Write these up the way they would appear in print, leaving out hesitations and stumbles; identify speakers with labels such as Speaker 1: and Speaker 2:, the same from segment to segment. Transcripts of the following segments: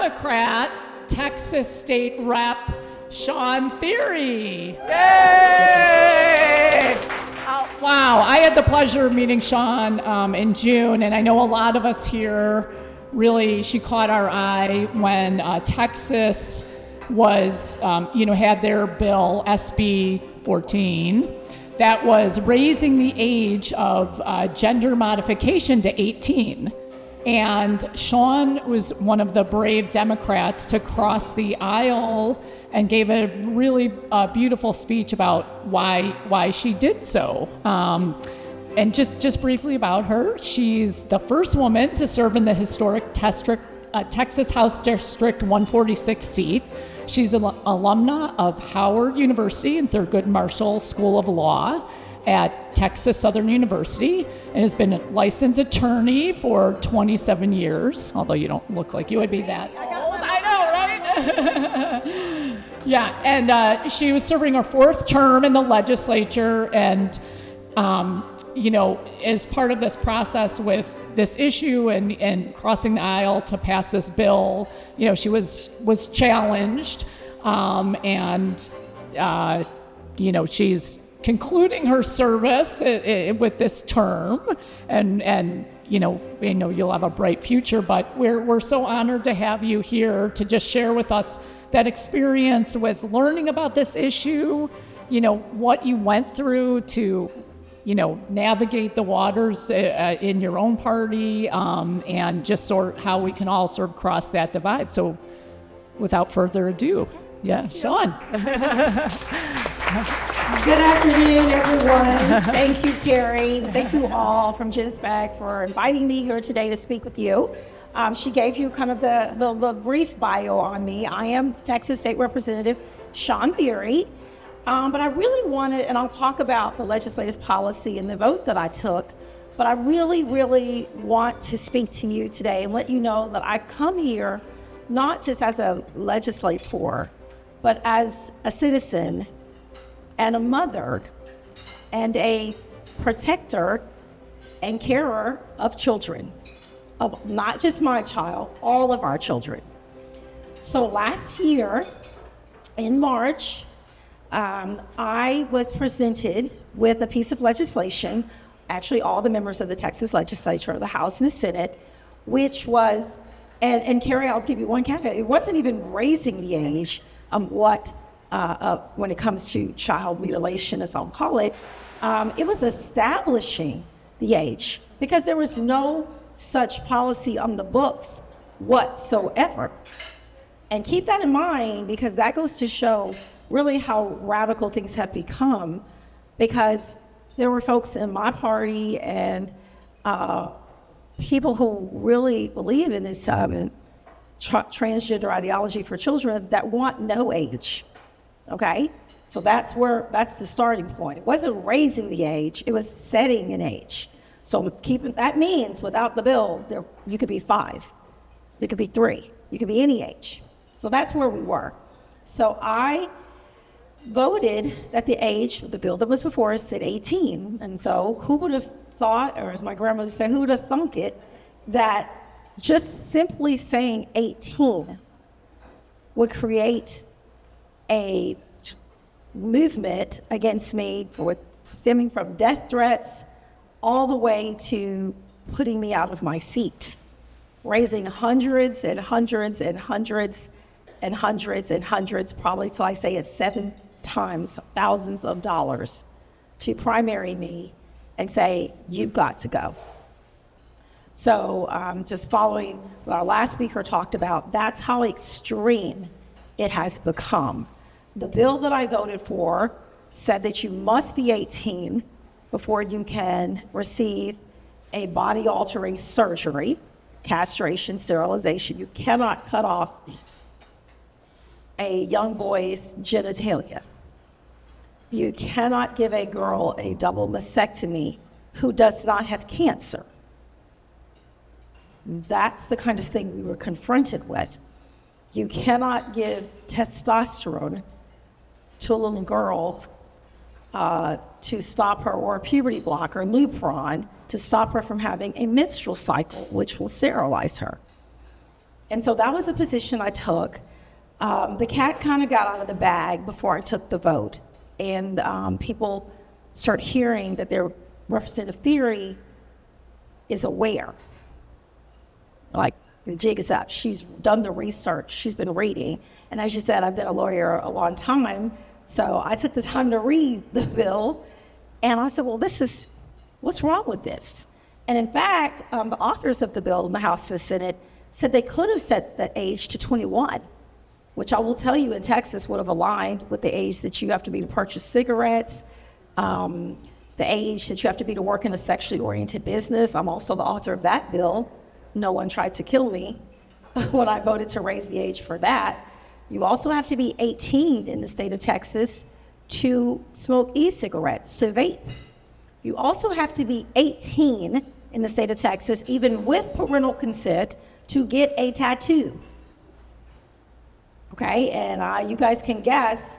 Speaker 1: Democrat, Texas State Rep Shawn Thierry.
Speaker 2: Yay!
Speaker 1: Wow, I had the pleasure of meeting Shawn in June, and I know a lot of us here really, she caught our eye when Texas was, had their bill, SB 14, that was raising the age of gender modification to 18. And Shawn was one of the brave Democrats to cross the aisle and gave a really beautiful speech about why she did so. And just briefly about her, she's the first woman to serve in the historic Texas House District 146 seat. She's an alumna of Howard University and Thurgood Marshall School of Law at Texas Southern University, and has been a licensed attorney for 27 years, although you don't look like you would be that old. I know, right? Yeah, and she was serving her fourth term in the legislature, and as part of this process with this ip and crossing the aisle to pass this bill, she was challenged, and she's concluding her service with this term, and you'll have a bright future, but we're so honored to have you here to just share with us that experience with learning about this issue, what you went through to navigate the waters in your own party, and just sort of how we can all sort of cross that divide. So without further ado, Shawn.
Speaker 3: Good afternoon, everyone. Thank you, Carrie. Thank you all from GenSpec for inviting me here today to speak with you. She gave you kind of the brief bio on me. I am Texas State Representative Shawn Thierry. But I really wanted, and I'll talk about the legislative policy and the vote that I took, but I really, really want to speak to you today and let you know that I come here not just as a legislator, but as a citizen and a mother and a protector and carer of children, of not just my child, all of our children. So last year in March, I was presented with a piece of legislation, actually all the members of the Texas legislature, the House and the Senate, which was, and Carrie, I'll give you one caveat, it wasn't even raising the age when it comes to child mutilation, as I'll call it. It was establishing the age, because there was no such policy on the books whatsoever. And keep that in mind, because that goes to show really how radical things have become, because there were folks in my party and people who really believe in this transgender ideology for children that want no age, okay? So that's the starting point. It wasn't raising the age, it was setting an age. So that means without the bill, you could be 5, you could be 3, you could be any age. So that's where we were. So I voted that the age of the bill that was before us said 18. And so who would have thought, or as my grandmother would say, who would have thunk it, that just simply saying 18 would create a movement against me stemming from death threats all the way to putting me out of my seat, raising hundreds and hundreds and hundreds and hundreds and hundreds, probably till I say it's 7 times thousands of dollars to primary me and say, you've got to go. So just following what our last speaker talked about, that's how extreme it has become. The bill that I voted for said that you must be 18 before you can receive a body-altering surgery, castration, sterilization. You cannot cut off a young boy's genitalia. You cannot give a girl a double mastectomy who does not have cancer. That's the kind of thing we were confronted with. You cannot give testosterone to a little girl to stop her, or a puberty blocker, Lupron, to stop her from having a menstrual cycle, which will sterilize her. And so that was a position I took. The cat kind of got out of the bag before I took the vote. And people start hearing that their Representative Thierry is aware. Like, the jig is up. She's done the research. She's been reading. And as you said, I've been a lawyer a long time. So I took the time to read the bill. And I said, well, what's wrong with this? And in fact, the authors of the bill in the House and the Senate said they could have set the age to 21, which I will tell you in Texas would have aligned with the age that you have to be to purchase cigarettes, the age that you have to be to work in a sexually oriented business. I'm also the author of that bill. No one tried to kill me when I voted to raise the age for that. You also have to be 18 in the state of Texas to smoke e-cigarettes, to vape. You also have to be 18 in the state of Texas, even with parental consent, to get a tattoo. Okay, and you guys can guess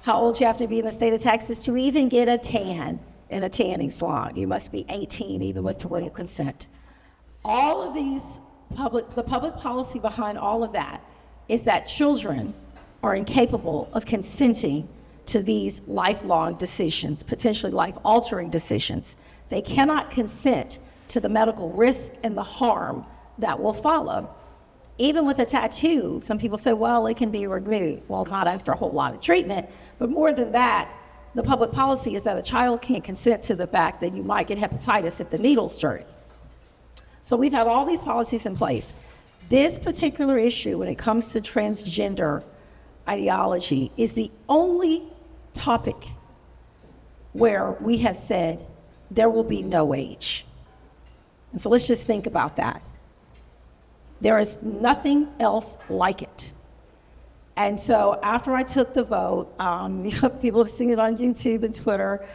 Speaker 3: how old you have to be in the state of Texas to even get a tan in a tanning salon. You must be 18, even with parental consent. All of these the public policy behind all of that is that children are incapable of consenting to these lifelong decisions, potentially life-altering decisions. They cannot consent to the medical risk and the harm that will follow. Even with a tattoo, some people say, well, it can be removed. Well, not after a whole lot of treatment, but more than that, the public policy is that a child can't consent to the fact that you might get hepatitis if the needle's dirty. So we've had all these policies in place. This particular issue, when it comes to transgender ideology, is the only topic where we have said there will be no age. And so let's just think about that. There is nothing else like it. And so after I took the vote, people have seen it on YouTube and Twitter.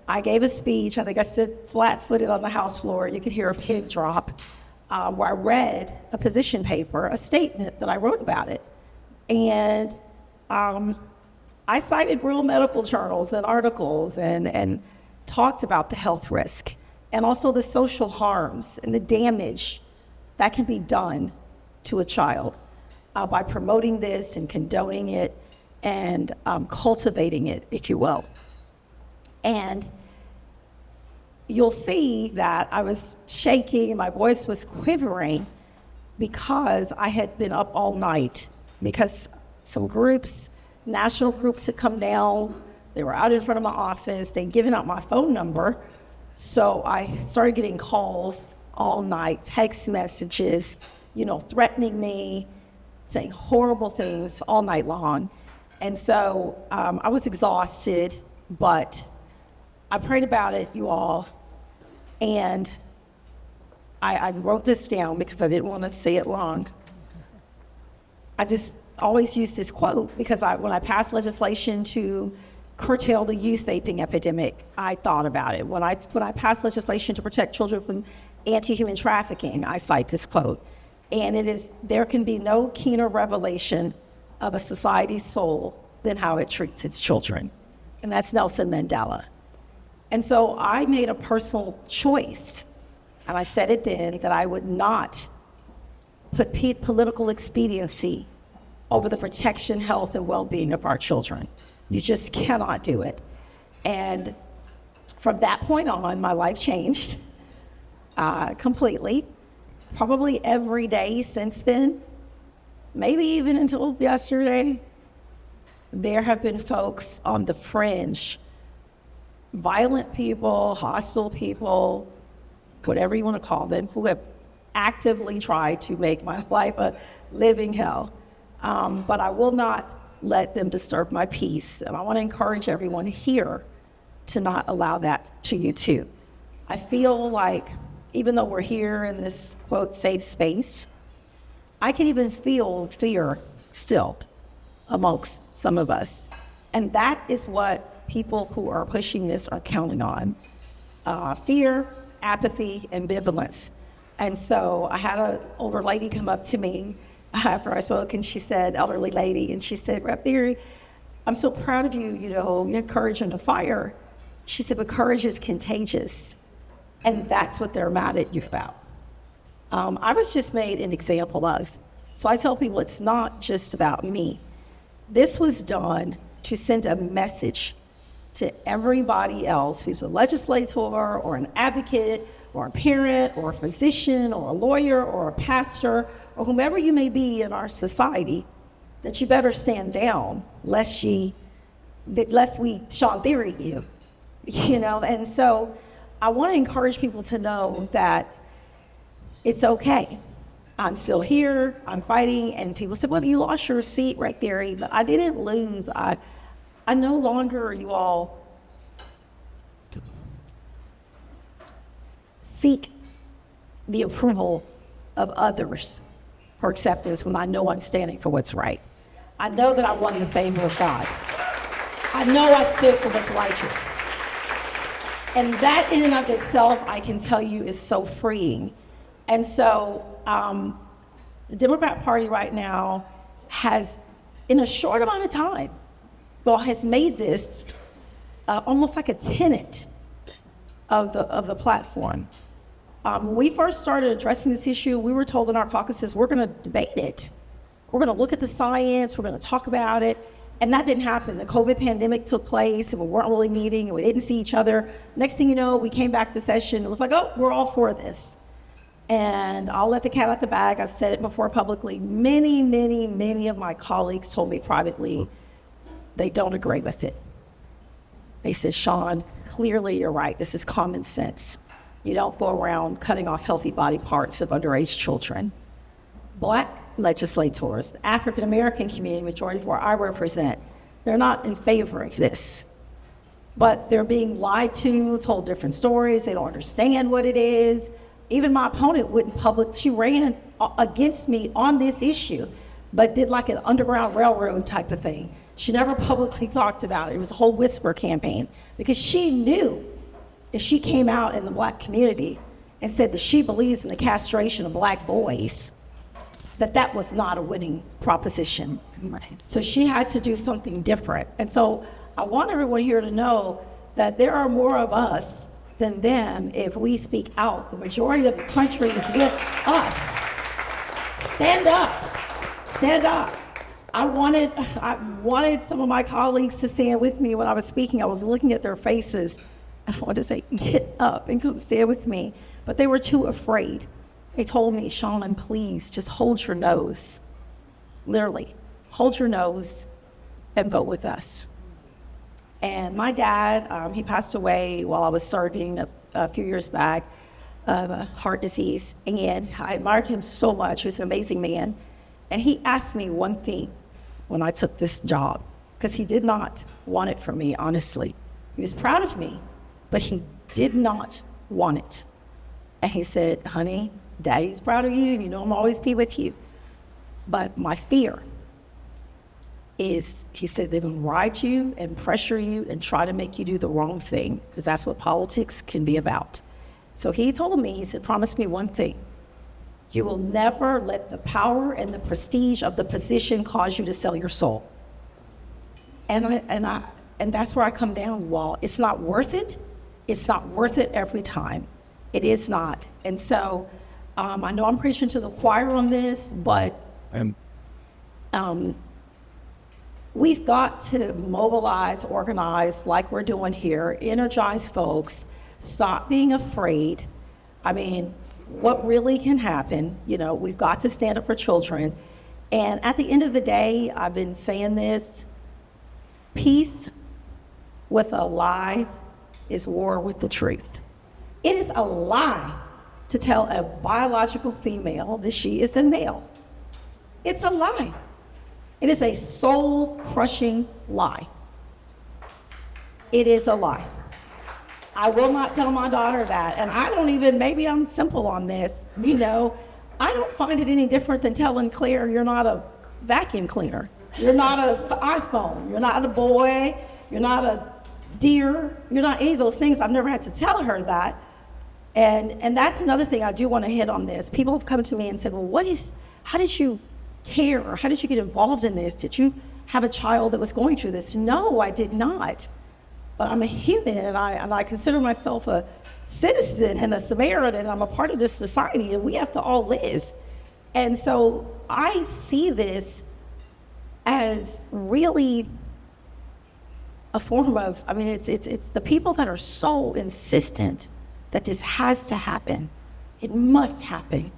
Speaker 3: I gave a speech. I think I stood flat-footed on the House floor. You could hear a pin drop, where I read a position paper, a statement that I wrote about it. And I cited real medical journals and articles and talked about the health risk and also the social harms and the damage that can be done to a child by promoting this and condoning it and cultivating it, if you will. And you'll see that I was shaking and my voice was quivering because I had been up all night because some groups, national groups had come down. They were out in front of my office. They'd given out my phone number. So I started getting calls all night, text messages, threatening me, saying horrible things all night long. And so I was exhausted, but I prayed about it, you all, and I wrote this down because I didn't want to say it wrong. I just always use this quote because when I passed legislation to curtail the youth vaping epidemic, I thought about it. When I passed legislation to protect children from anti-human trafficking, I cite this quote. And it is, there can be no keener revelation of a society's soul than how it treats its children. And that's Nelson Mandela. And so I made a personal choice, and I said it then, that I would not put political expediency over the protection, health, and well-being of our children. You just cannot do it. And from that point on, my life changed completely. Probably every day since then, maybe even until yesterday, there have been folks on the fringe, violent people, hostile people, whatever you want to call them, who have actively tried to make my life a living hell. But I will not let them disturb my peace. And I want to encourage everyone here to not allow that to you too. I feel like even though we're here in this, quote, safe space, I can even feel fear still amongst some of us. And that is what people who are pushing this are counting on. Fear, apathy, ambivalence. And so I had an older lady come up to me after I spoke, and she said, elderly lady, and she said, Rep. Thierry, I'm so proud of you, your courage under fire. She said, but courage is contagious. And that's what they're mad at you about. I was just made an example of. So I tell people it's not just about me. This was done to send a message to everybody else who's a legislator or an advocate or a parent or a physician or a lawyer or a pastor or whomever you may be in our society, that you better stand down lest we Shawn Thierry you, And so I want to encourage people to know that it's okay. I'm still here, I'm fighting, and people said, well, you lost your seat right there, but I didn't lose. I no longer, you all, seek the approval of others for acceptance when I know I'm standing for what's right. I know that I won the favor of God. I know I stood for what's righteous. And that in and of itself, I can tell you, is so freeing. And so the Democrat Party right now has, in a short amount of time, has made this almost like a tenet of the platform. When we first started addressing this issue, we were told in our caucuses, we're going to debate it. We're going to look at the science, we're going to talk about it. And that didn't happen. The COVID pandemic took place, and we weren't really meeting, and we didn't see each other. Next thing you know, we came back to session. It was like, oh, we're all for this. And I'll let the cat out the bag. I've said it before publicly. Many of my colleagues told me privately they don't agree with it. They said, Shawn, clearly you're right. This is common sense. You don't go around cutting off healthy body parts of underage children. Black legislators, the African American community, majority of where I represent, they're not in favor of this. But they're being lied to, told different stories. They don't understand what it is. Even my opponent wouldn't she ran against me on this issue, but did like an Underground Railroad type of thing. She never publicly talked about it. It was a whole whisper campaign because she knew if she came out in the Black community and said that she believes in the castration of Black boys, that was not a winning proposition. So she had to do something different. And so I want everyone here to know that there are more of us than them if we speak out. The majority of the country is with us. Stand up. Stand up. I wanted some of my colleagues to stand with me when I was speaking. I was looking at their faces. I wanted to say, get up and come stand with me. But they were too afraid. They told me, Shawn, please just hold your nose. Literally, hold your nose and vote with us. And my dad, he passed away while I was serving a few years back of heart disease. And I admired him so much. He was an amazing man. And he asked me one thing when I took this job, because he did not want it from me, honestly. He was proud of me, but he did not want it. And he said, honey, Daddy's proud of you, and you know I'm always be with you. But my fear is, he said, they're going to ride you and pressure you and try to make you do the wrong thing, because that's what politics can be about. So he told me, he said, promise me one thing. You will never let the power and the prestige of the position cause you to sell your soul. And that's where I come down, Wall. It's not worth it. It's not worth it every time. It is not. And so I know I'm preaching to the choir on this, but we've got to mobilize, organize like we're doing here, energize folks, stop being afraid. I mean, what really can happen, we've got to stand up for children. And at the end of the day, I've been saying this, peace with a lie is war with the truth. It is a lie to tell a biological female that she is a male. It's a lie. It is a soul-crushing lie. It is a lie. I will not tell my daughter that, and I don't even, maybe I'm simple on this, I don't find it any different than telling Claire you're not a vacuum cleaner. You're not an iPhone. You're not a boy. You're not a deer. You're not any of those things. I've never had to tell her that. And that's another thing I do want to hit on this. People have come to me and said, well, how did you care? Or how did you get involved in this? Did you have a child that was going through this? No, I did not. But I'm a human, and I consider myself a citizen and a Samaritan, and I'm a part of this society, and we have to all live. And so I see this as really a form of, I mean, it's the people that are so insistent that this has to happen. It must happen.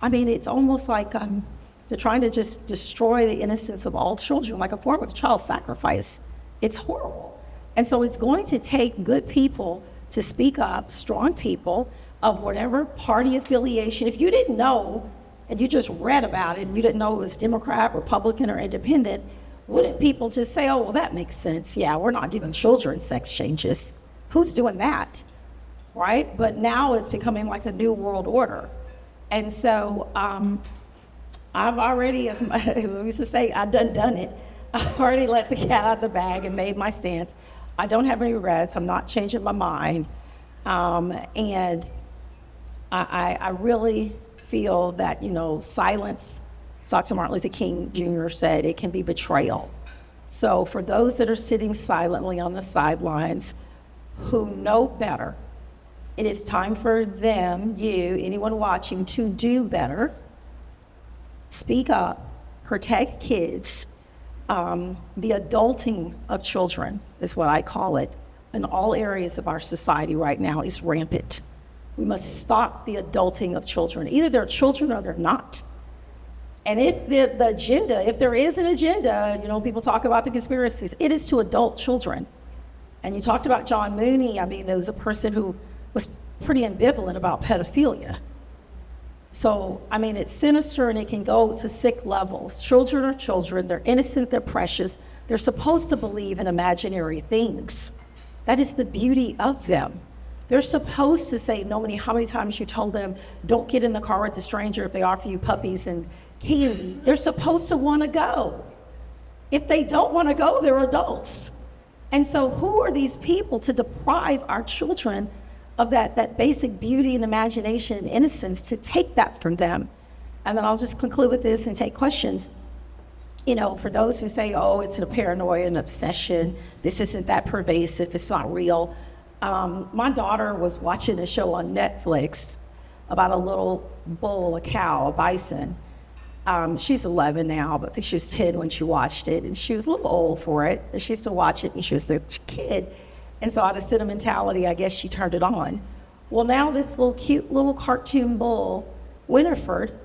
Speaker 3: I mean, it's almost like they're trying to just destroy the innocence of all children, like a form of child sacrifice. It's horrible. And so it's going to take good people to speak up, strong people of whatever party affiliation. If you didn't know, and you just read about it, and you didn't know it was Democrat, Republican, or Independent, wouldn't people just say, oh, well, that makes sense. Yeah, we're not giving children sex changes. Who's doing that, right? But now it's becoming like a new world order. And so I've already, as we used to say, I've done it. I've already let the cat out of the bag and made my stance. I don't have any regrets. I'm not changing my mind. And I really feel that, silence, Dr. Martin Luther King Jr. said, it can be betrayal. So for those that are sitting silently on the sidelines who know better, it is time for them, you, anyone watching, to do better. Speak up, protect kids. The adulting of children is what I call it in all areas of our society right now is rampant. We must stop the adulting of children. Either they're children or they're not. And if the agenda, if there is an agenda, people talk about the conspiracies, it is to adult children. And you talked about John Mooney. I mean, there was a person who was pretty ambivalent about pedophilia. So, I mean, it's sinister and it can go to sick levels. Children are children. They're innocent. They're precious. They're supposed to believe in imaginary things. That is the beauty of them. They're supposed to say, how many times you told them, don't get in the car with a stranger if they offer you puppies and candy. They're supposed to want to go. If they don't want to go, they're adults. And so who are these people to deprive our children of that basic beauty and imagination and innocence, to take that from them? And then I'll just conclude with this and take questions. For those who say, oh, it's a paranoia and obsession, this isn't that pervasive, it's not real. My daughter was watching a show on Netflix about a little bull, a cow, a bison. She's 11 now, but I think she was 10 when she watched it, and she was a little old for it. And she used to watch it when she was a kid. And so out of sentimentality, I guess she turned it on. Well, now this cute little cartoon bull, Winifred,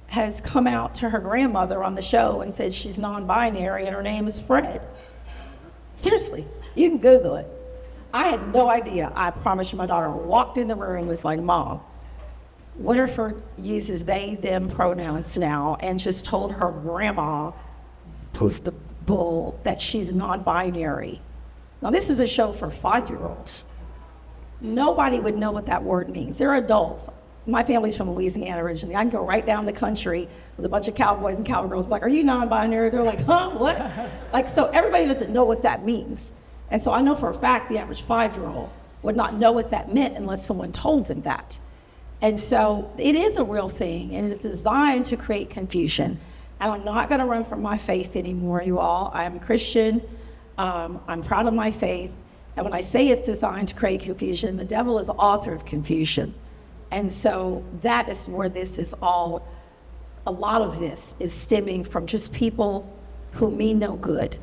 Speaker 3: has come out to her grandmother on the show and said she's non-binary and her name is Fred. Seriously, you can Google it. I had no idea. I promise you, my daughter walked in the room and was like, Mom, Winifred uses they, them pronouns now, and just told her grandma, who's the bull, that she's non-binary. Now, this is a show for 5-year-olds. Nobody would know what that word means. They're adults. My family's from Louisiana originally. I can go right down the country with a bunch of cowboys and cowgirls, like, are you non-binary? They're like, huh, what? So everybody doesn't know what that means. And so I know for a fact the average 5-year-old would not know what that meant unless someone told them that. And so it is a real thing, and it's designed to create confusion. And I'm not gonna run from my faith anymore, you all. I'm a Christian. I'm proud of my faith. And when I say it's designed to create confusion, the devil is the author of confusion. And so that is where this is all, a lot of this is stemming from just people who mean no good.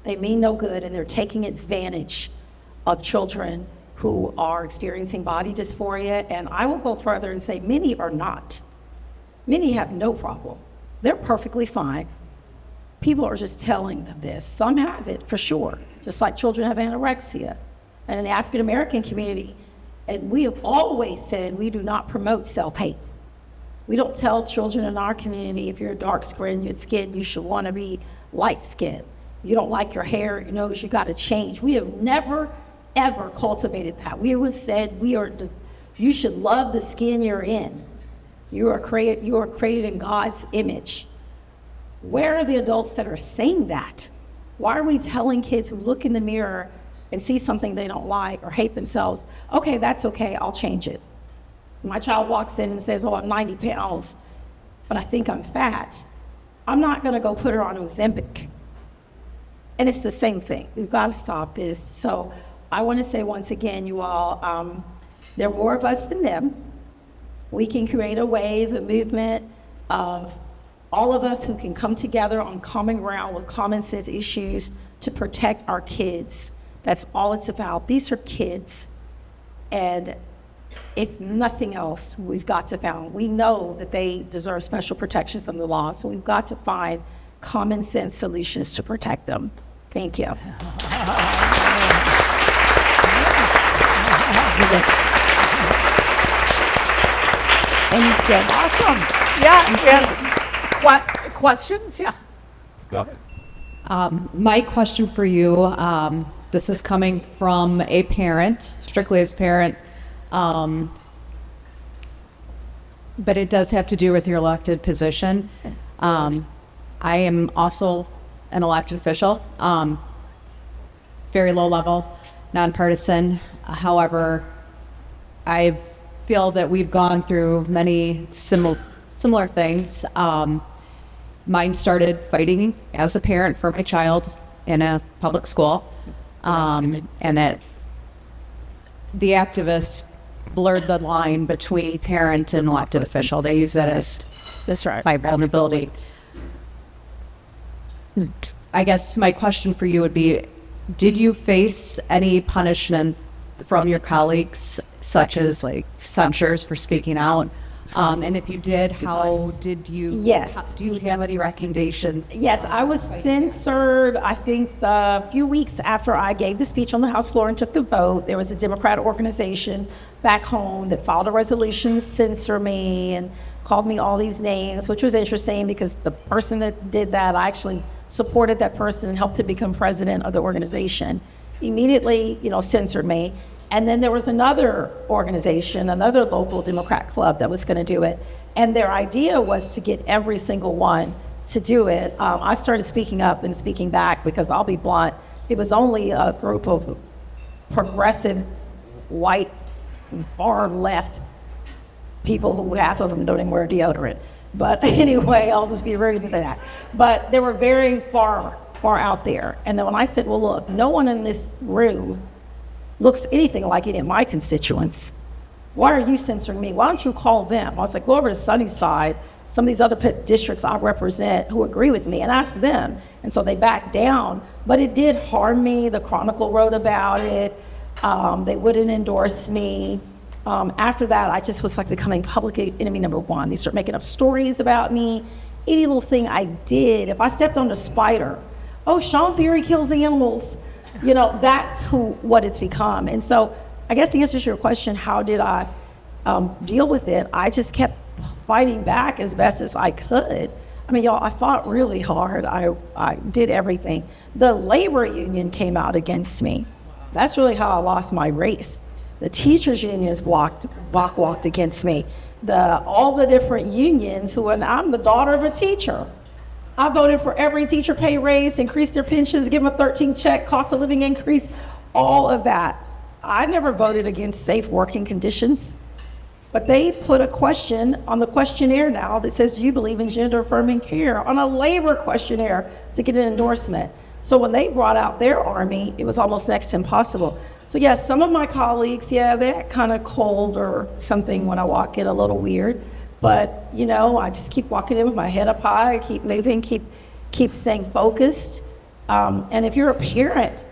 Speaker 3: They mean no good, and they're taking advantage of children who are experiencing body dysphoria. And I will go further and say many are not. Many have no problem. They're perfectly fine. People are just telling them this. Some have it for sure, just like children have anorexia. And in the African American community, and we have always said we do not promote self-hate. We don't tell children in our community, if you're dark skin, you should want to be light skinned. You don't like your hair, your nose, you got to change. We have never, ever cultivated that. We have said you should love the skin you're in. You are created in God's image. Where are the adults that are saying that? Why are we telling kids who look in the mirror and see something they don't like or hate themselves, okay, that's okay, I'll change it. My child walks in and says, oh, I'm 90 pounds, but I think I'm fat. I'm not gonna go put her on Ozempic. And it's the same thing. We've got to stop this. So I want to say once again, you all, there are more of us than them. We can create a wave, a movement, of all of us who can come together on common ground with common sense issues to protect our kids. That's all it's about. These are kids. And if nothing else, we've got to find, we know that they deserve special protections under the law, so we've got to find common sense solutions to protect them. Thank you. Thank you.
Speaker 1: Awesome. Yeah. Questions? Yeah.
Speaker 2: Go ahead.
Speaker 4: My question for you, this is coming from a parent, strictly as a parent, but it does have to do with your elected position. I am also an elected official, very low level, nonpartisan. However, I feel that we've gone through many similar things. Mine started fighting as a parent for my child in a public school, and that the activists blurred the line between parent and elected official. They use that as
Speaker 3: That's right.
Speaker 4: my vulnerability. I guess my question for you would be, did you face any punishment from your colleagues, such as like censures for speaking out? And if you did, how did you?
Speaker 3: Yes.
Speaker 4: Do you have any recommendations?
Speaker 3: Yes, I was censored, I think, the few weeks after I gave the speech on the House floor and took the vote. There was a Democrat organization back home that filed a resolution to censor me and called me all these names, which was interesting because the person that did that, I actually supported that person and helped to become president of the organization. Immediately, censored me. And then there was another organization, another local Democrat club that was going to do it. And their idea was to get every single one to do it. I started speaking up and speaking back because I'll be blunt, it was only a group of progressive, white, far left people who half of them don't even wear deodorant. But anyway, I'll just be ready to say that. But they were very far out there. And then when I said, well, look, no one in this room looks anything like any of my constituents. Why are you censoring me? Why don't you call them? I was like, go over to Sunnyside, some of these other districts I represent who agree with me, and ask them. And so they backed down, but it did harm me. The Chronicle wrote about it. They wouldn't endorse me. After that, I just was like becoming public enemy number one. They start making up stories about me. Any little thing I did, if I stepped on a spider, oh, Shawn Thierry kills animals. That's what it's become. And so I guess the answer to your question, how did I deal with it? I just kept fighting back as best as I could. I mean, y'all, I fought really hard. I did everything. The labor union came out against me. That's really how I lost my race. The teachers unions walked against me. All the different unions and I'm the daughter of a teacher. I voted for every teacher pay raise, increase their pensions, give them a 13th check, cost of living increase, all of that. I never voted against safe working conditions, but they put a question on the questionnaire now that says, do you believe in gender affirming care, on a labor questionnaire to get an endorsement. So when they brought out their army, it was almost next to impossible. So yes, some of my colleagues, they act kind of cold or something when I walk in, a little weird. But, I just keep walking in with my head up high, keep moving, keep staying focused. And if you're a parent,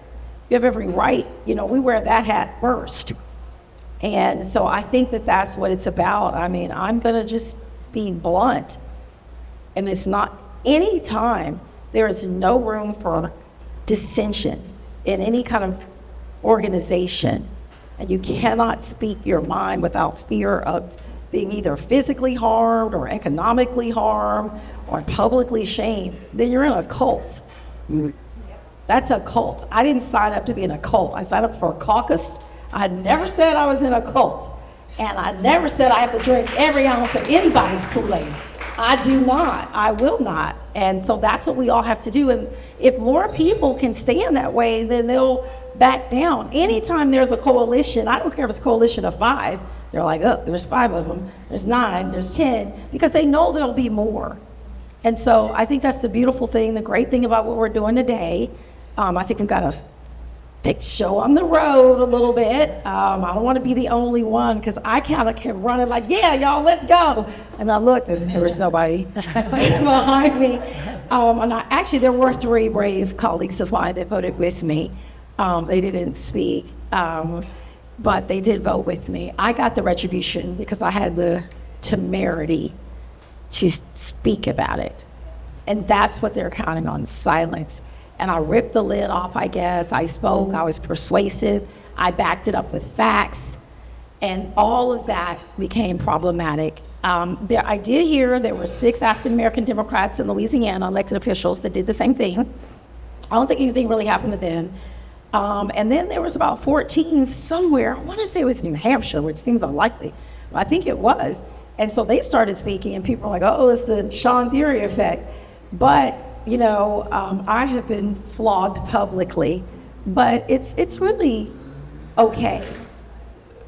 Speaker 3: you have every right, we wear that hat first. And so I think that that's what it's about. I mean, I'm going to just be blunt. And it's not, any time there is no room for dissension in any kind of organization, and you cannot speak your mind without fear of being either physically harmed or economically harmed or publicly shamed, then you're in a cult. That's a cult. I didn't sign up to be in a cult. I signed up for a caucus. I never said I was in a cult. And I never said I have to drink every ounce of anybody's Kool-Aid. I do not. I will not. And so that's what we all have to do. And if more people can stand that way, then they'll back down. Anytime there's a coalition, I don't care if it's a coalition of 5, they're like, oh, there's 5 of them, there's 9, there's 10, because they know there'll be more. And so I think that's the beautiful thing, the great thing about what we're doing today. I think we've got a take the show on the road a little bit. I don't want to be the only one because I kind of kept running like, yeah, y'all, let's go. And I looked and there was nobody behind me. Actually, there were 3 brave colleagues of mine that voted with me. They didn't speak, but they did vote with me. I got the retribution because I had the temerity to speak about it. And that's what they're counting on, silence. And I ripped the lid off, I guess. I spoke, I was persuasive. I backed it up with facts. And all of that became problematic. I did hear there were 6 African-American Democrats in Louisiana, elected officials, that did the same thing. I don't think anything really happened to them. And then there was about 14 somewhere, I want to say it was New Hampshire, which seems unlikely, but I think it was. And so they started speaking and people were like, oh, it's the Shawn Thierry effect. But, you know, I have been flogged publicly, but it's really okay.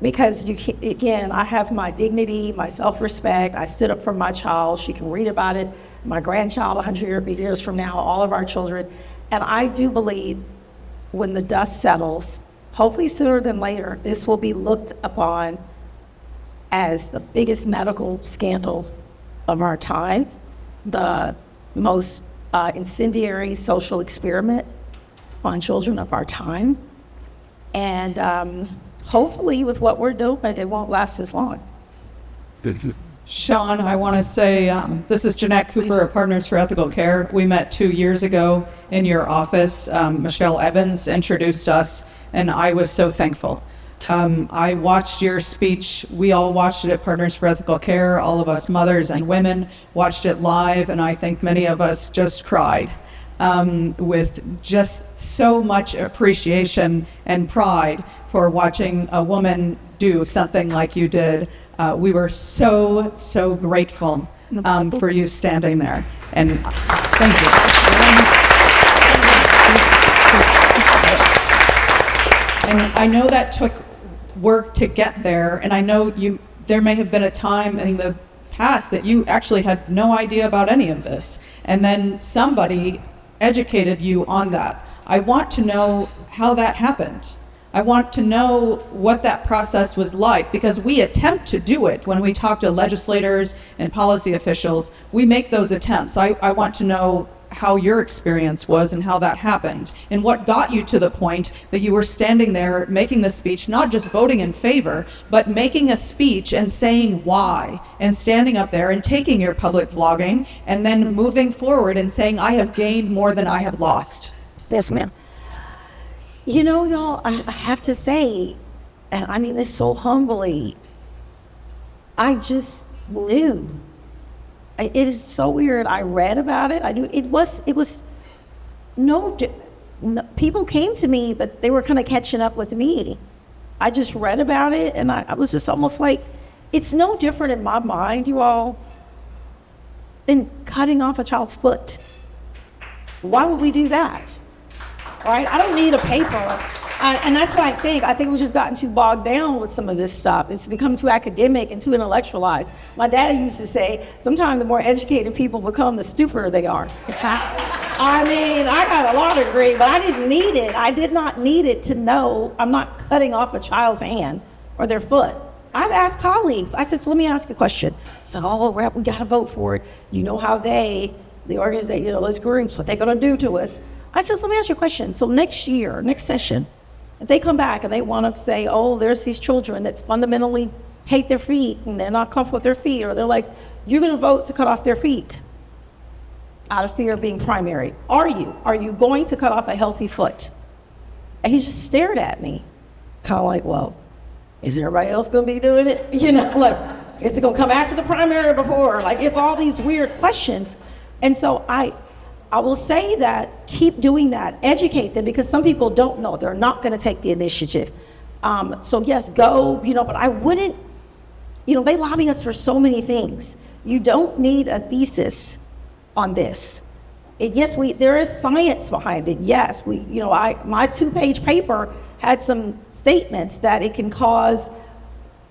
Speaker 3: Because again, I have my dignity, my self-respect. I stood up for my child. She can read about it. My grandchild, 100 years from now, all of our children. And I do believe when the dust settles, hopefully sooner than later, this will be looked upon as the biggest medical scandal of our time, the most incendiary social experiment on children of our time. And hopefully with what we're doing, it won't last as long.
Speaker 2: Shawn, I want to say this is Jeanette Cooper of Partners for Ethical Care. We met 2 years ago in your office. Michelle Evans introduced us, and I was so thankful. I watched your speech. We all watched it at Partners for Ethical Care. All of us mothers and women watched it live, and I think many of us just cried with just so much appreciation and pride for watching a woman do something like you did. We were so, so grateful for you standing there. And thank you. And I know that took work to get there, and I know there may have been a time in the past that you actually had no idea about any of this, and then somebody educated you on that. I want to know how that happened. I want to know what that process was like, because we attempt to do it when we talk to legislators and policy officials. We make those attempts. I want to know how your experience was and how that happened, and what got you to the point that you were standing there making the speech, not just voting in favor, but making a speech and saying why, and standing up there and taking your public vlogging and then moving forward and saying, I have gained more than I have lost.
Speaker 3: Yes, ma'am. You know, y'all, I have to say, and I mean this so humbly, I just knew. It is so weird. I read about it. I knew it was no, people came to me, but they were kind of catching up with me. I just read about it, and I was just almost like, it's no different in my mind, you all, than cutting off a child's foot. Why would we do that? Right? I don't need a paper. And that's why I think we've just gotten too bogged down with some of this stuff. It's become too academic and too intellectualized. My daddy used to say, sometimes the more educated people become, the stupider they are. I mean, I got a law degree, but I didn't need it. I did not need it to know I'm not cutting off a child's hand or their foot. I've asked colleagues, I said, so let me ask you a question. So, we got to vote for it. You know how the organization, those groups, what they're going to do to us. I said, so let me ask you a question. So next year, next session, if they come back and they want to say, there's these children that fundamentally hate their feet and they're not comfortable with their feet or their legs, you're going to vote to cut off their feet out of fear of being primary. Are you? Are you going to cut off a healthy foot? And he just stared at me, kind of like, well, is everybody else going to be doing it? You know, like, is it going to come after the primary or before? Like, it's all these weird questions. And so I will say that, keep doing that, educate them, because some people don't know. They're not going to take the initiative. So yes, go, but I wouldn't, they lobby us for so many things. You don't need a thesis on this. There is science behind it. Yes, my 2-page paper had some statements that it can cause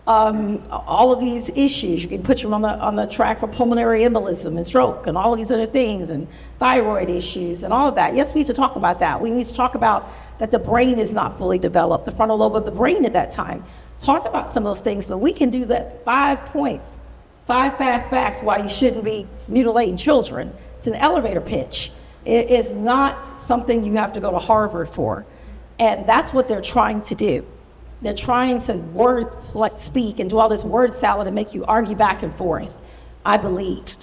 Speaker 3: all of these issues. You can put them on the track for pulmonary embolism and stroke and all of these other things and thyroid issues and all of that. Yes, we need to talk about that. We need to talk about that the brain is not fully developed, the frontal lobe of the brain at that time. Talk about some of those things, but we can do that 5 points, 5 fast facts why you shouldn't be mutilating children. It's an elevator pitch. It is not something you have to go to Harvard for. And that's what they're trying to do. They're trying to speak and do all this word salad and make you argue back and forth, I believe.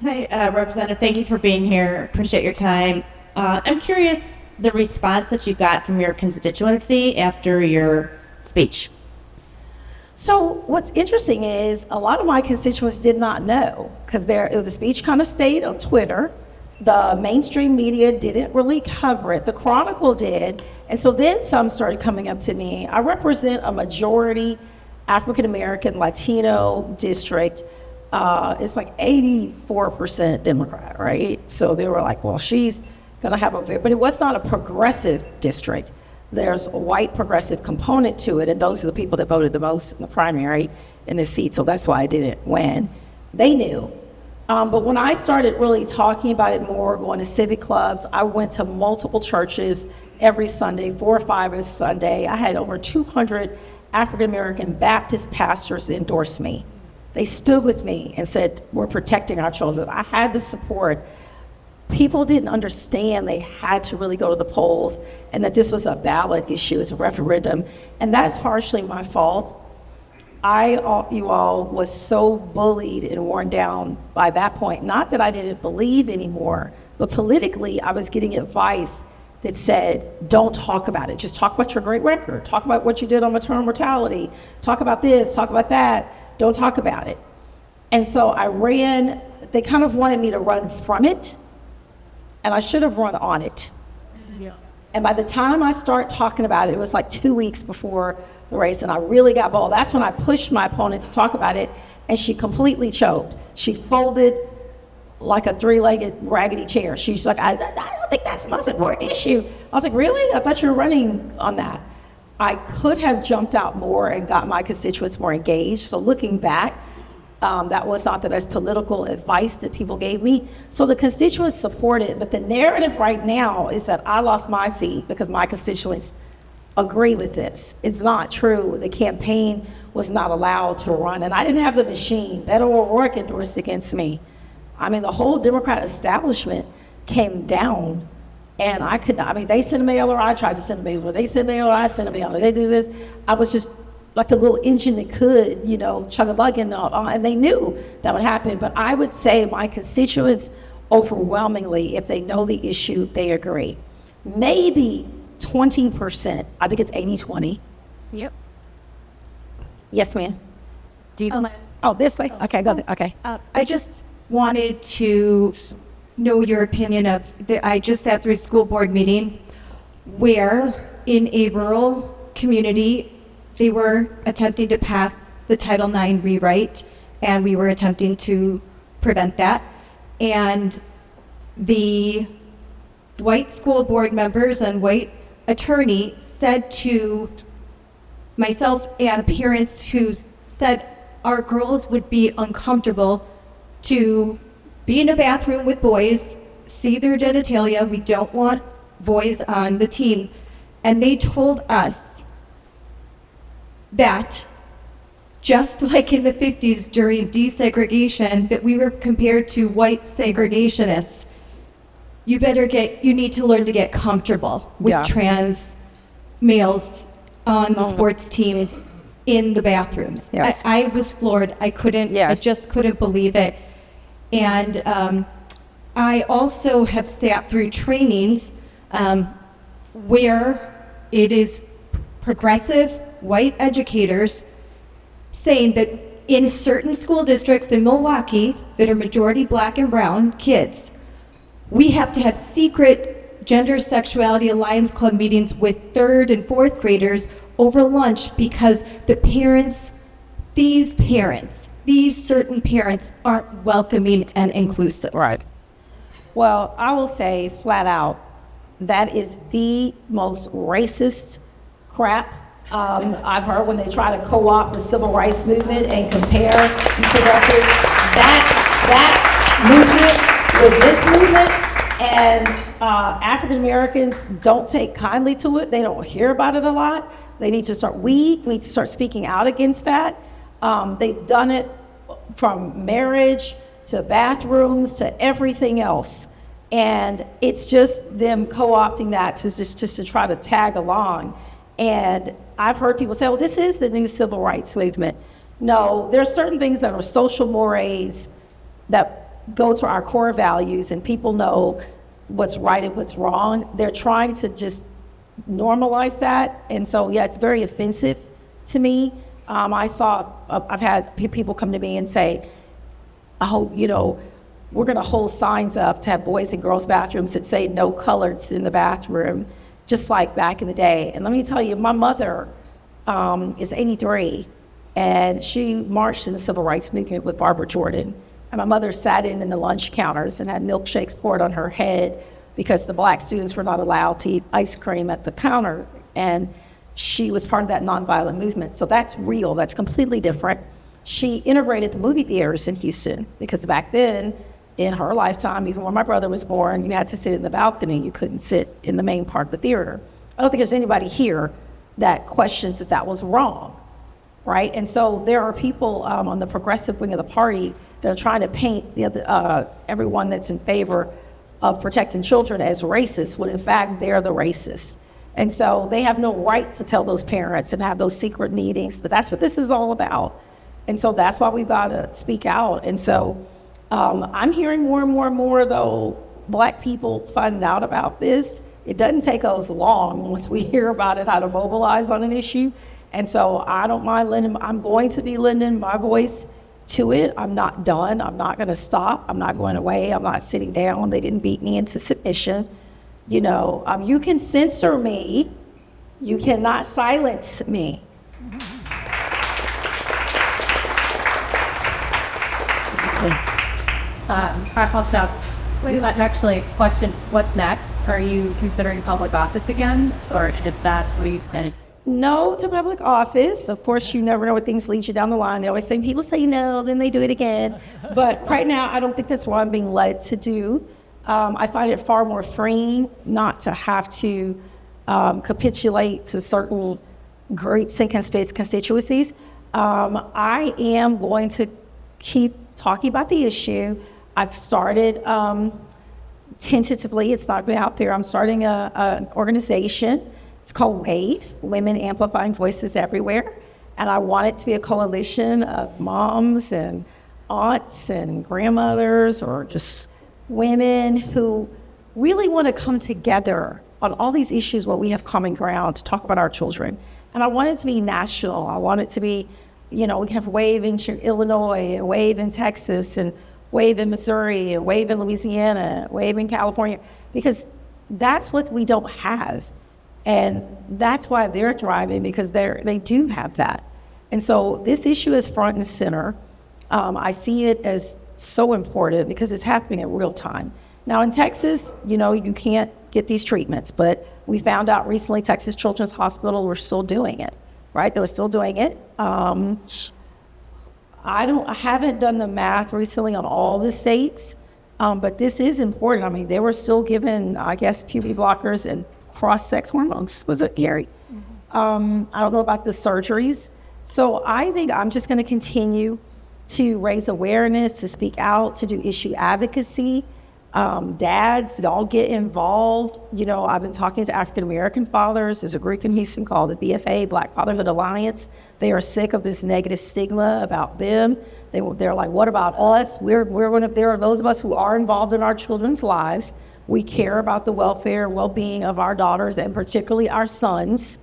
Speaker 5: Hi, Representative, thank you for being here. Appreciate your time. I'm curious the response that you got from your constituency after your speech.
Speaker 3: So what's interesting is a lot of my constituents did not know because the speech kind of stayed on Twitter. The mainstream media didn't really cover it. The Chronicle did. And so then some started coming up to me. I represent a majority African-American Latino district. It's like 84% Democrat, right? So they were like, well, she's gonna have but it was not a progressive district. There's a white progressive component to it, and those are the people that voted the most in the primary in this seat, so that's why I didn't win. They knew. But when I started really talking about it more, going to civic clubs, I went to multiple churches every Sunday, 4 or 5 a Sunday. I had over 200 African-American Baptist pastors endorse me. They stood with me and said, we're protecting our children. I had the support. People didn't understand they had to really go to the polls and that this was a ballot issue, it's a referendum. And that's partially my fault. You all was so bullied and worn down by that point. Not that I didn't believe anymore, but politically I was getting advice that said, don't talk about it. Just talk about your great record. Talk about what you did on maternal mortality. Talk about this, talk about that. Don't talk about it. And so I ran, they kind of wanted me to run from it, and I should have run on it. Yeah. And by the time I start talking about it, it was like 2 weeks before the race, and I really got bold. That's when I pushed my opponent to talk about it, and she completely choked. She folded like a 3-legged raggedy chair. She's like, I don't think that's the most important issue. I was like, really? I thought you were running on that. I could have jumped out more and got my constituents more engaged. So looking back, that was not the best political advice that people gave me. So the constituents supported, but the narrative right now is that I lost my seat because my constituents agree with this. It's not true. The campaign was not allowed to run, and I didn't have the machine. Beto O'Rourke endorsed against me. I mean, the whole Democrat establishment came down, and I could not. I mean, they sent a mailer, I tried to send a mailer. They sent a mailer, I sent a mailer. They did this. I was just like the little engine that could, chug-a-lugging, and they knew that would happen. But I would say my constituents, overwhelmingly, if they know the issue, they agree. Maybe 20%, I think it's 80-20.
Speaker 6: Yep.
Speaker 3: Yes, ma'am.
Speaker 6: Do you?
Speaker 3: Oh, this way? Okay, go there. Okay.
Speaker 6: I just wanted to know your opinion of, I just sat through a school board meeting where in a rural community, they were attempting to pass the Title IX rewrite, and we were attempting to prevent that. And the white school board members and white attorney said to myself and parents who said our girls would be uncomfortable to be in a bathroom with boys, see their genitalia. We don't want boys on the team. And they told us that just like in the 50s during desegregation, that we were compared to white segregationists. You need to learn to get comfortable with trans males on the sports teams in the bathrooms.
Speaker 3: Yes.
Speaker 6: I was floored. I just couldn't believe it. And I also have sat through trainings where it is progressive white educators saying that in certain school districts in Milwaukee that are majority black and brown kids, we have to have secret gender sexuality alliance club meetings with 3rd and 4th graders over lunch because these certain parents aren't welcoming and inclusive.
Speaker 3: Right. Well, I will say flat out, that is the most racist crap I've heard when they try to co-opt the civil rights movement and compare progressives, that movement with this movement, and African Americans don't take kindly to it. They don't hear about it a lot. We need to start speaking out against that. They've done it from marriage to bathrooms to everything else. And it's just them co-opting that just to try to tag along. And I've heard people say, well, this is the new civil rights movement. No, there are certain things that are social mores that go to our core values, and people know what's right and what's wrong. They're trying to just normalize that. And so, yeah, it's very offensive to me. I've had people come to me and say, oh, we're going to hold signs up to have boys and girls bathrooms that say no coloreds in the bathroom, just like back in the day. And let me tell you, my mother is 83, and she marched in the civil rights movement with Barbara Jordan. And my mother sat in the lunch counters and had milkshakes poured on her head because the black students were not allowed to eat ice cream at the counter. And she was part of that nonviolent movement. So that's real, that's completely different. She integrated the movie theaters in Houston because back then, in her lifetime, even when my brother was born, you had to sit in the balcony. You couldn't sit in the main part of the theater. I don't think there's anybody here that questions that was wrong, right? And so there are people on the progressive wing of the party that are trying to paint everyone that's in favor of protecting children as racist, when in fact they're the racist. And so they have no right to tell those parents and have those secret meetings, but that's what this is all about. And so that's why we've got to speak out. And so I'm hearing more and more and more, though, black people finding out about this. It doesn't take us long once we hear about it, how to mobilize on an issue. And so I don't mind I'm going to be lending my voice to it. I'm not done. I'm not going to stop. I'm not going away. I'm not sitting down. They didn't beat me into submission. You can censor me. You cannot silence me.
Speaker 7: Actually, question, what's next? Are you considering public office again? Or did that lead to?
Speaker 3: No to public office. Of course, you never know what things lead you down the line. They always say, people say no, then they do it again. But right now, I don't think that's what I'm being led to do. I find it far more freeing not to have to capitulate to certain groups and constituencies. I am going to keep talking about the issue. I've started tentatively, it's not been out there, I'm starting an organization. It's called WAVE, Women Amplifying Voices Everywhere. And I want it to be a coalition of moms and aunts and grandmothers, or just women who really want to come together on all these issues where we have common ground to talk about our children. And I want it to be national. I want it to be, we can have WAVE in Illinois, and WAVE in Texas, and WAVE in Missouri, and WAVE in Louisiana, WAVE in California, because that's what we don't have. And that's why they're thriving, because they do have that. And so this issue is front and center. I see it as so important because it's happening in real time. Now in Texas, you can't get these treatments, but we found out recently Texas Children's Hospital were still doing it, right? They were still doing it. I haven't done the math recently on all the states, but this is important. I mean, they were still given, I guess, puberty blockers and cross-sex hormones, was it, Gary? I don't know about the surgeries. So I think I'm just going to continue to raise awareness, to speak out, to do issue advocacy. Dads, y'all get involved. I've been talking to African-American fathers. There's a group in Houston called the BFA, Black Fatherhood Alliance. They are sick of this negative stigma about them. They're like, what about us? There are those of us who are involved in our children's lives. We care about the welfare and well-being of our daughters, and particularly our sons.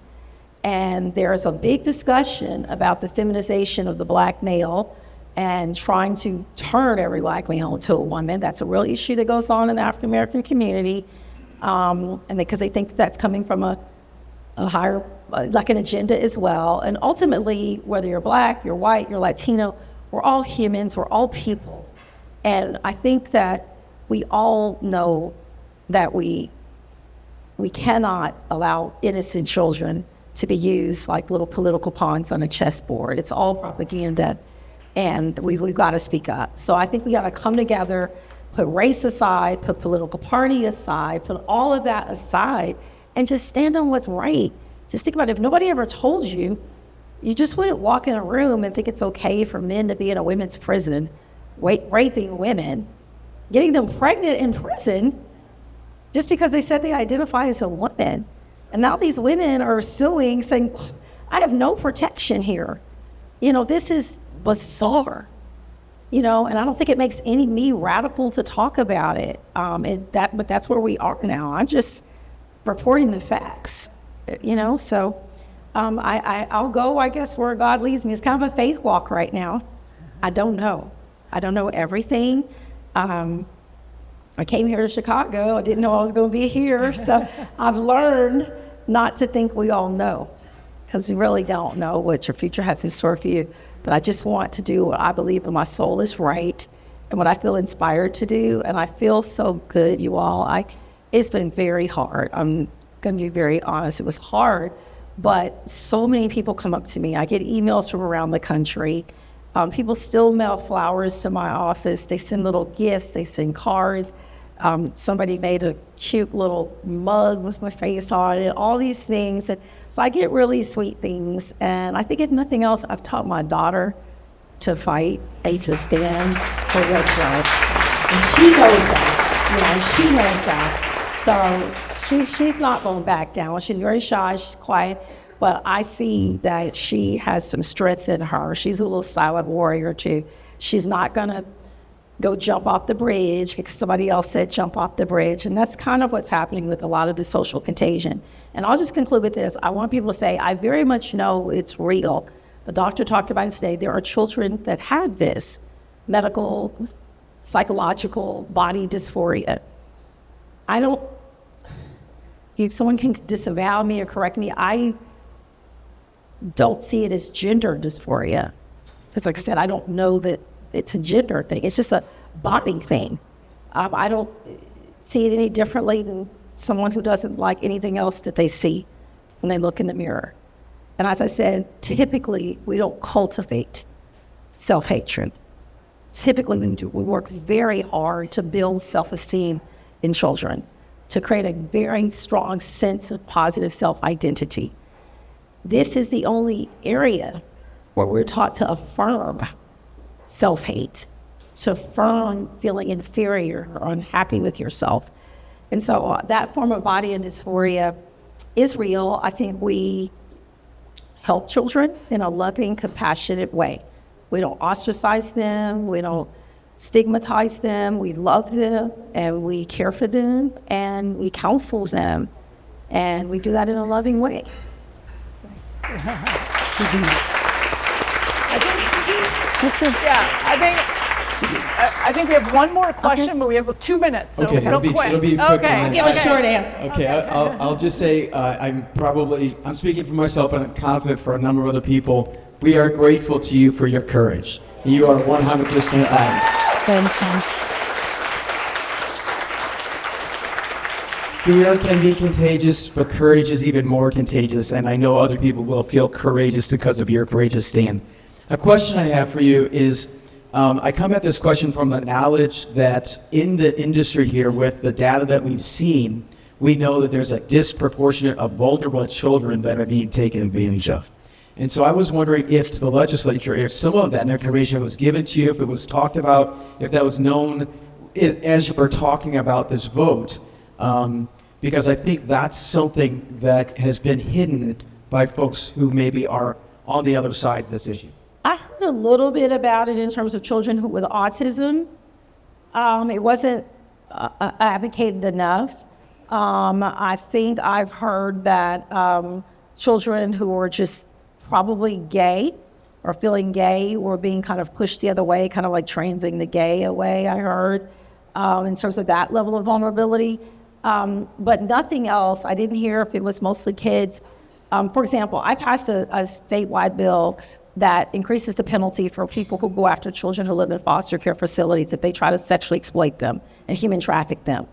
Speaker 3: And there's a big discussion about the feminization of the black male and trying to turn every black male into a woman. That's a real issue that goes on in the African-American community. And because they think that's coming from a higher, like an agenda as well. And ultimately, whether you're black, you're white, you're Latino, we're all humans, we're all people. And I think that we all know that we cannot allow innocent children to be used like little political pawns on a chessboard. It's all propaganda, and we've got to speak up. So I think we got to come together, put race aside, put political party aside, put all of that aside, and just stand on what's right. Just think about it. If nobody ever told you, you just wouldn't walk in a room and think it's okay for men to be in a women's prison, raping women, getting them pregnant in prison, just because they said they identify as a woman. And now these women are suing, saying, I have no protection here. This is bizarre. And I don't think it makes me radical to talk about it. But that's where we are now. I'm just reporting the facts, So I'll go, I guess, where God leads me. It's kind of a faith walk right now. I don't know. I don't know everything. I came here to Chicago. I didn't know I was going to be here. So I've learned not to think we all know, because we really don't know what your future has in store for you. But I just want to do what I believe in my soul is right and what I feel inspired to do. And I feel so good, you all. It's been very hard. I'm going to be very honest. It was hard, but so many people come up to me. I get emails from around the country. People still mail flowers to my office. They send little gifts. They send cards. Somebody made a cute little mug with my face on it, all these things. And so I get really sweet things. And I think if nothing else, I've taught my daughter to fight and to stand for what's right. And she knows that. She knows that. So she's not going back down. She's very shy. She's quiet. But I see that she has some strength in her. She's a little silent warrior too. She's not gonna go jump off the bridge because somebody else said jump off the bridge. And that's kind of what's happening with a lot of the social contagion. And I'll just conclude with this. I want people to say, I very much know it's real. The doctor talked about it today. There are children that have this medical, psychological body dysphoria. If someone can disavow me or correct me, I don't see it as gender dysphoria. Because like I said, I don't know that it's a gender thing. It's just a body thing. I don't see it any differently than someone who doesn't like anything else that they see when they look in the mirror. And as I said, typically we don't cultivate self-hatred. Typically we do. We work very hard to build self-esteem in children, to create a very strong sense of positive self-identity. This is the only area where we're taught to affirm self-hate, to affirm feeling inferior or unhappy with yourself. And so that form of body and dysphoria is real. I think we help children in a loving, compassionate way. We don't ostracize them. We don't stigmatize them. We love them and we care for them and we counsel them. And we do that in a loving way.
Speaker 1: I think we have one more question, but we have 2 minutes, so
Speaker 8: Okay,
Speaker 1: real quick.
Speaker 8: it'll be quick.
Speaker 1: Okay,
Speaker 8: Give a
Speaker 2: short answer.
Speaker 8: Okay, I'll just say I'm speaking for myself, but I'm confident for a number of other people. We are grateful to you for your courage. You are 100% right.
Speaker 2: Thank you.
Speaker 8: Fear can be contagious, but courage is even more contagious, and I know other people will feel courageous because of your courageous stand. A question I have for you is, I come at this question from the knowledge that in the industry here, with the data that we've seen, we know that there's a disproportionate of vulnerable children that are being taken advantage of. And so I was wondering if to the legislature, if some of that information was given to you, if it was talked about, if that was known as you were talking about this vote, because I think that's something that has been hidden by folks who maybe are on the other side of this issue.
Speaker 3: I heard a little bit about it in terms of children with autism. It wasn't advocated enough. I think I've heard that children who are just probably gay or feeling gay were being kind of pushed the other way, kind of like transing the gay away, I heard, in terms of that level of vulnerability. But nothing else. I didn't hear if it was mostly kids. For example, I passed a statewide bill that increases the penalty for people who go after children who live in foster care facilities if they try to sexually exploit them and human traffic them.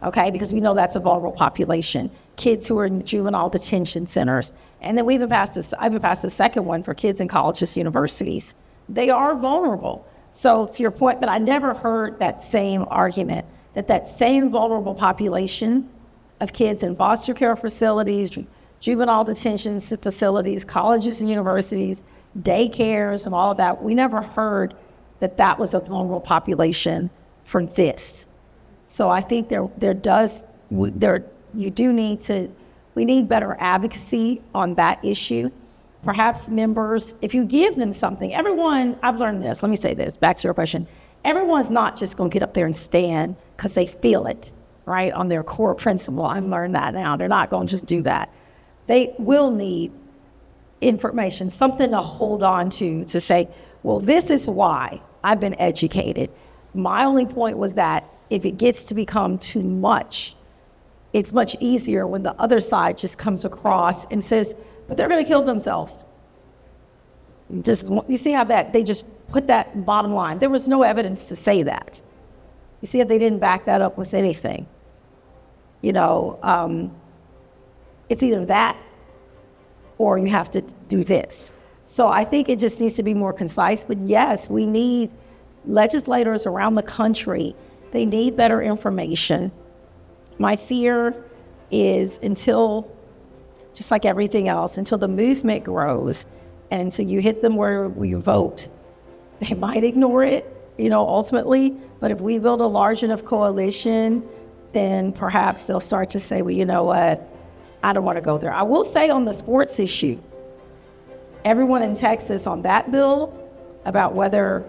Speaker 3: okay? Because we know that's a vulnerable population. Kids who are in juvenile detention centers. And then I've passed the second one for kids in colleges, universities. They are vulnerable. So to your point, but I never heard that same argument, that same vulnerable population of kids in foster care facilities, juvenile detention facilities, colleges and universities, daycares and all of that, we never heard that was a vulnerable population for this. So I think we need better advocacy on that issue. Perhaps members, if you give them something, I've learned this, let me say this, back to your question. Everyone's not just gonna get up there and stand because they feel it, right, on their core principle. I've learned that now. They're not gonna just do that. They will need information, something to hold on to say, well, this is why I've been educated. My only point was that if it gets to become too much, it's much easier when the other side just comes across and says, but they're going to kill themselves. You see how they just put that bottom line. There was no evidence to say that. You see how they didn't back that up with anything. It's either that or you have to do this. So I think it just needs to be more concise. But yes, we need legislators around the country. They need better information. My fear is just like everything else, until the movement grows and until you hit them where you vote, they might ignore it, ultimately. But if we build a large enough coalition, then perhaps they'll start to say, well, you know what? I don't want to go there. I will say on the sports issue, everyone in Texas on that bill about whether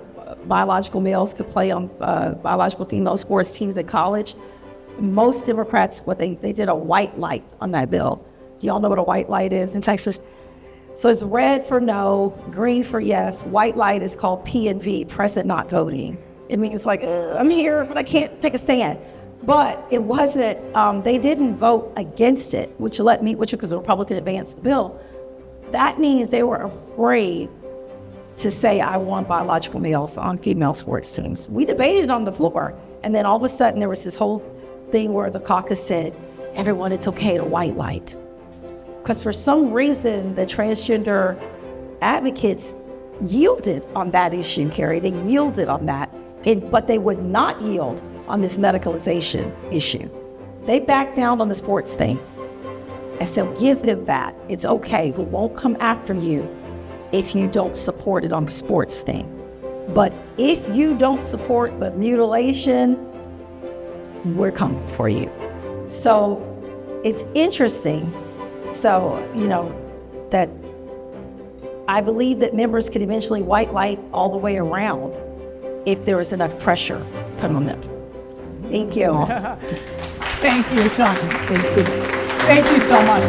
Speaker 3: biological males could play on biological female sports teams at college, most Democrats, they did a white light on that bill. Do y'all know what a white light is in Texas? So it's red for no, green for yes. White light is called P and V, present not voting. It means like, I'm here, but I can't take a stand. But it wasn't, they didn't vote against it, which because the Republican advanced the bill. That means they were afraid to say, I want biological males on female sports teams. We debated on the floor. And then all of a sudden there was this whole thing where the caucus said, everyone, it's okay to white light. Because for some reason, the transgender advocates yielded on that issue, Carrie. They yielded on that, but they would not yield on this medicalization issue. They backed down on the sports thing. And so give them that. It's okay. We won't come after you if you don't support it on the sports thing. But if you don't support the mutilation, we're coming for you. So it's interesting. So, that I believe that members could eventually white light all the way around if there was enough pressure put on them. Thank you.
Speaker 1: Thank you, Shawn. Thank you so much.